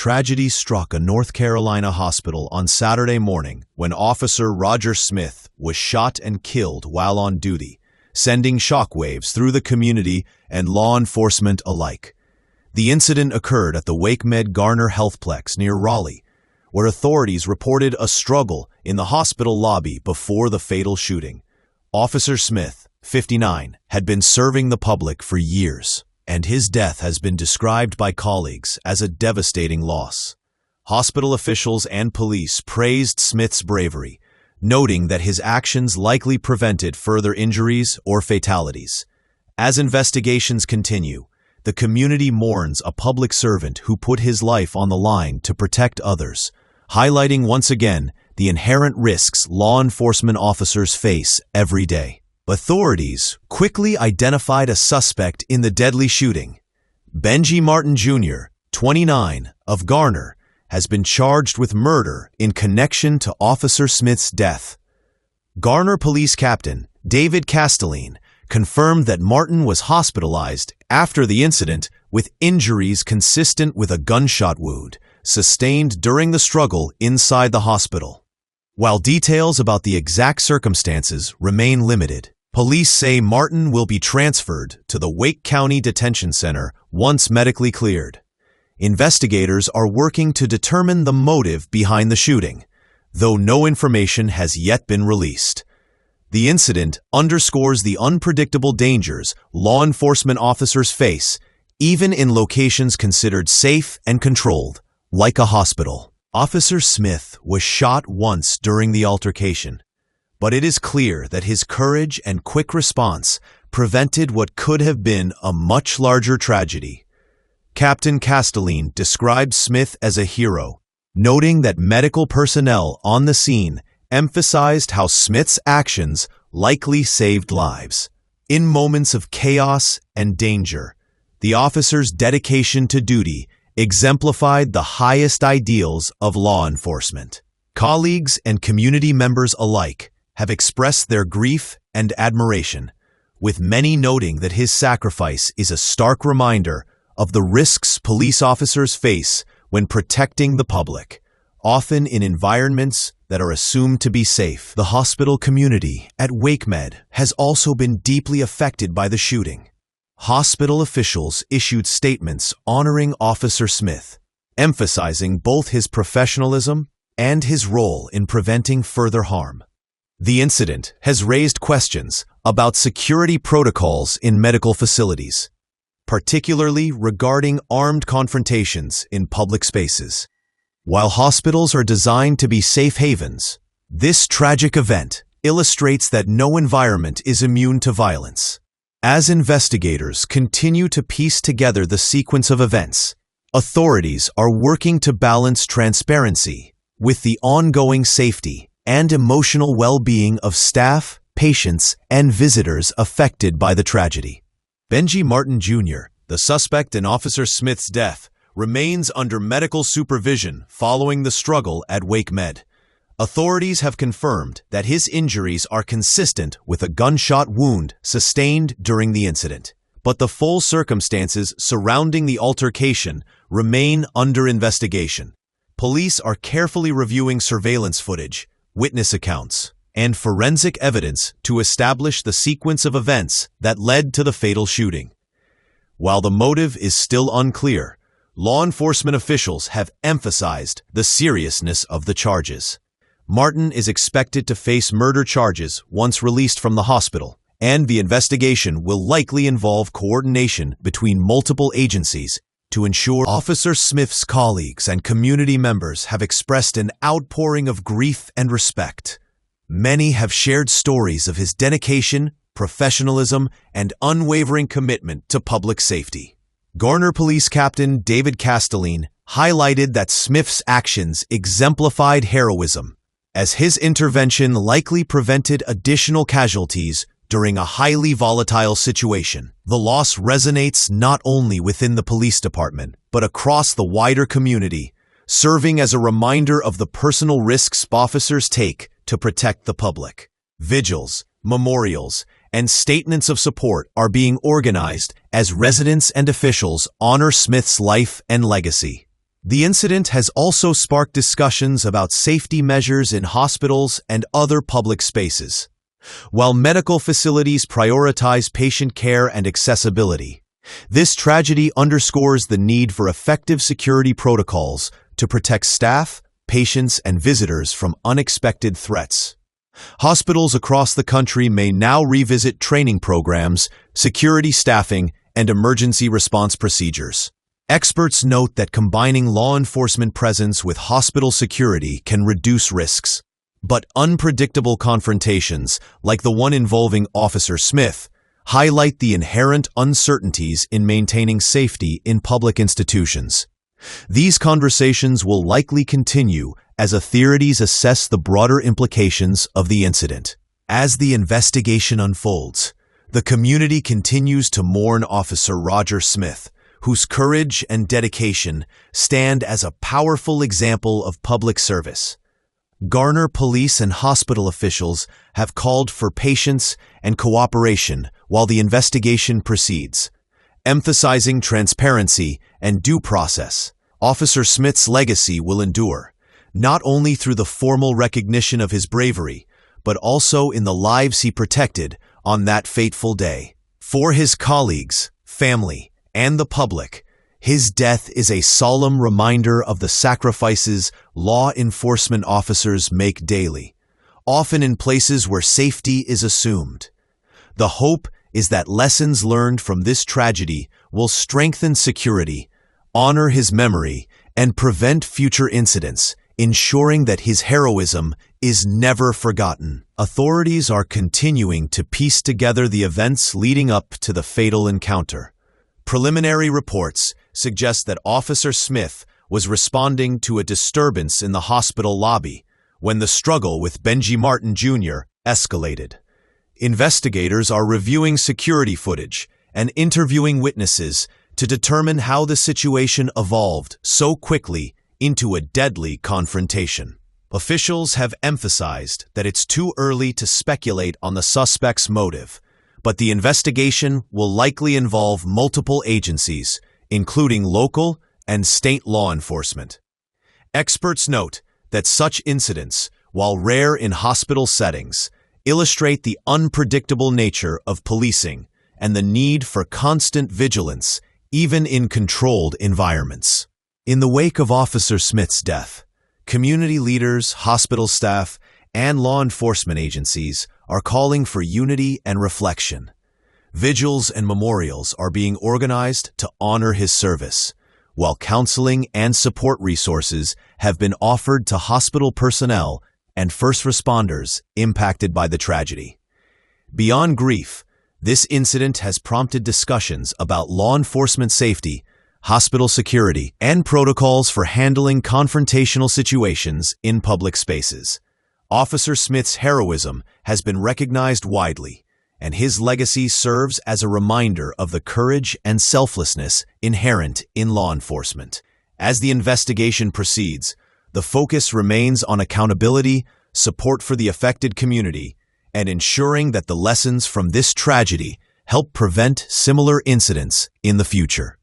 Tragedy struck a North Carolina hospital on Saturday morning when Officer Roger Smith was shot and killed while on duty, sending shockwaves through the community and law enforcement alike. The incident occurred at the WakeMed Garner Healthplex near Raleigh, where authorities reported a struggle in the hospital lobby before the fatal shooting. Officer Smith, 59, had been serving the public for years, and his death has been described by colleagues as a devastating loss. Hospital officials and police praised Smith's bravery, noting that his actions likely prevented further injuries or fatalities. As investigations continue, the community mourns a public servant who put his life on the line to protect others, highlighting once again the inherent risks law enforcement officers face every day. Authorities quickly identified a suspect in the deadly shooting. Benji Martin Jr., 29, of Garner, has been charged with murder in connection to Officer Smith's death. Garner Police Captain David Castelline confirmed that Martin was hospitalized after the incident with injuries consistent with a gunshot wound sustained during the struggle inside the hospital. While details about the exact circumstances remain limited, police say Martin will be transferred to the Wake County Detention Center once medically cleared. Investigators are working to determine the motive behind the shooting, though no information has yet been released. The incident underscores the unpredictable dangers law enforcement officers face, even in locations considered safe and controlled, like a hospital. Officer Smith was shot once during the altercation, but it is clear that his courage and quick response prevented what could have been a much larger tragedy. Captain Castelline described Smith as a hero, noting that medical personnel on the scene emphasized how Smith's actions likely saved lives. In moments of chaos and danger, the officer's dedication to duty exemplified the highest ideals of law enforcement. Colleagues and community members alike have expressed their grief and admiration, with many noting that his sacrifice is a stark reminder of the risks police officers face when protecting the public, often in environments that are assumed to be safe. The hospital community at WakeMed has also been deeply affected by the shooting. Hospital officials issued statements honoring Officer Smith, emphasizing both his professionalism and his role in preventing further harm. The incident has raised questions about security protocols in medical facilities, particularly regarding armed confrontations in public spaces. While hospitals are designed to be safe havens, this tragic event illustrates that no environment is immune to violence. As investigators continue to piece together the sequence of events, authorities are working to balance transparency with the ongoing safety and emotional well-being of staff, patients, and visitors affected by the tragedy. Benji Martin Jr., the suspect in Officer Smith's death, remains under medical supervision following the struggle at WakeMed. Authorities have confirmed that his injuries are consistent with a gunshot wound sustained during the incident, but the full circumstances surrounding the altercation remain under investigation. Police are carefully reviewing surveillance footage, witness accounts, and forensic evidence to establish the sequence of events that led to the fatal shooting. While the motive is still unclear, law enforcement officials have emphasized the seriousness of the charges. Martin is expected to face murder charges once released from the hospital, and the investigation will likely involve coordination between multiple agencies to ensure. Officer Smith's colleagues and community members have expressed an outpouring of grief and respect. Many have shared stories of his dedication, professionalism, and unwavering commitment to public safety. Garner Police Captain David Castelline highlighted that Smith's actions exemplified heroism, as his intervention likely prevented additional casualties during a highly volatile situation. The loss resonates not only within the police department, but across the wider community, serving as a reminder of the personal risks officers take to protect the public. Vigils, memorials, and statements of support are being organized as residents and officials honor Smith's life and legacy. The incident has also sparked discussions about safety measures in hospitals and other public spaces. While medical facilities prioritize patient care and accessibility, this tragedy underscores the need for effective security protocols to protect staff, patients, and visitors from unexpected threats. Hospitals across the country may now revisit training programs, security staffing, and emergency response procedures. Experts note that combining law enforcement presence with hospital security can reduce risks. But unpredictable confrontations, like the one involving Officer Smith, highlight the inherent uncertainties in maintaining safety in public institutions. These conversations will likely continue as authorities assess the broader implications of the incident. As the investigation unfolds, the community continues to mourn Officer Roger Smith, whose courage and dedication stand as a powerful example of public service. Garner police and hospital officials have called for patience and cooperation while the investigation proceeds, emphasizing transparency and due process. Officer Smith's legacy will endure, not only through the formal recognition of his bravery, but also in the lives he protected on that fateful day. For his colleagues, family, and the public, his death is a solemn reminder of the sacrifices law enforcement officers make daily, often in places where safety is assumed. The hope is that lessons learned from this tragedy will strengthen security, honor his memory, and prevent future incidents, ensuring that his heroism is never forgotten. Authorities are continuing to piece together the events leading up to the fatal encounter. Preliminary reports suggest that Officer Smith was responding to a disturbance in the hospital lobby when the struggle with Benji Martin Jr. escalated. Investigators are reviewing security footage and interviewing witnesses to determine how the situation evolved so quickly into a deadly confrontation. Officials have emphasized that it's too early to speculate on the suspect's motive, but the investigation will likely involve multiple agencies, including local and state law enforcement. Experts note that such incidents, while rare in hospital settings, illustrate the unpredictable nature of policing and the need for constant vigilance, even in controlled environments. In the wake of Officer Smith's death, community leaders, hospital staff, and law enforcement agencies are calling for unity and reflection. Vigils and memorials are being organized to honor his service, while counseling and support resources have been offered to hospital personnel and first responders impacted by the tragedy. Beyond grief, this incident has prompted discussions about law enforcement safety, hospital security, and protocols for handling confrontational situations in public spaces. Officer Smith's heroism has been recognized widely, and his legacy serves as a reminder of the courage and selflessness inherent in law enforcement. As the investigation proceeds, the focus remains on accountability, support for the affected community, and ensuring that the lessons from this tragedy help prevent similar incidents in the future.